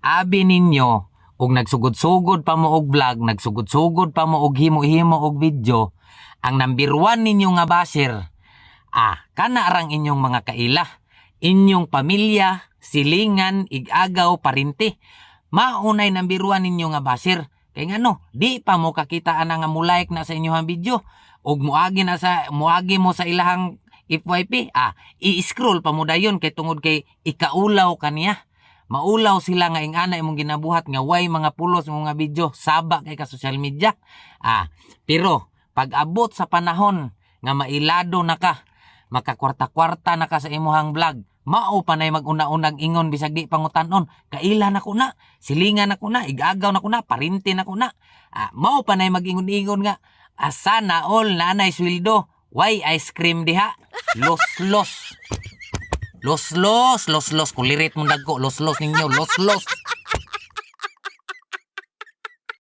abi ninyo og nagsugod-sugod pa mo og vlog, nagsugod-sugod pa mo og himo-himo og video, ang number 1 ninyo nga basher, kana arang inyong mga kaila, inyong pamilya, silingan, igagaw, parinti. Maunay number 1 ninyo nga basher. Kay ngano, di pa mo kakitaan nga mo-like na sa inyong video og muagi mo sa ilahang FYP. I-scroll pa mo dayon kay tungod kay ikaulaw kaniya. Maulaw sila nga ingana imong ginabuhat nga way mga pulos mga video saba kay ka social media. Pero pag abot sa panahon nga mailado na ka, makakwarta-kwarta na ka sa imuhang vlog, mao pa nay mag-una-unang ingon bisag di pangutan-on, kaila na ko na, silingan na ko na, igagaw na ko na, parinti na ko na. Mao pa nay mag-ingon-ingon nga, sana all nanay sweldo, why ice cream diha? Los-los. Los-los, kulirit mo dagko, los-los ninyo, los-los.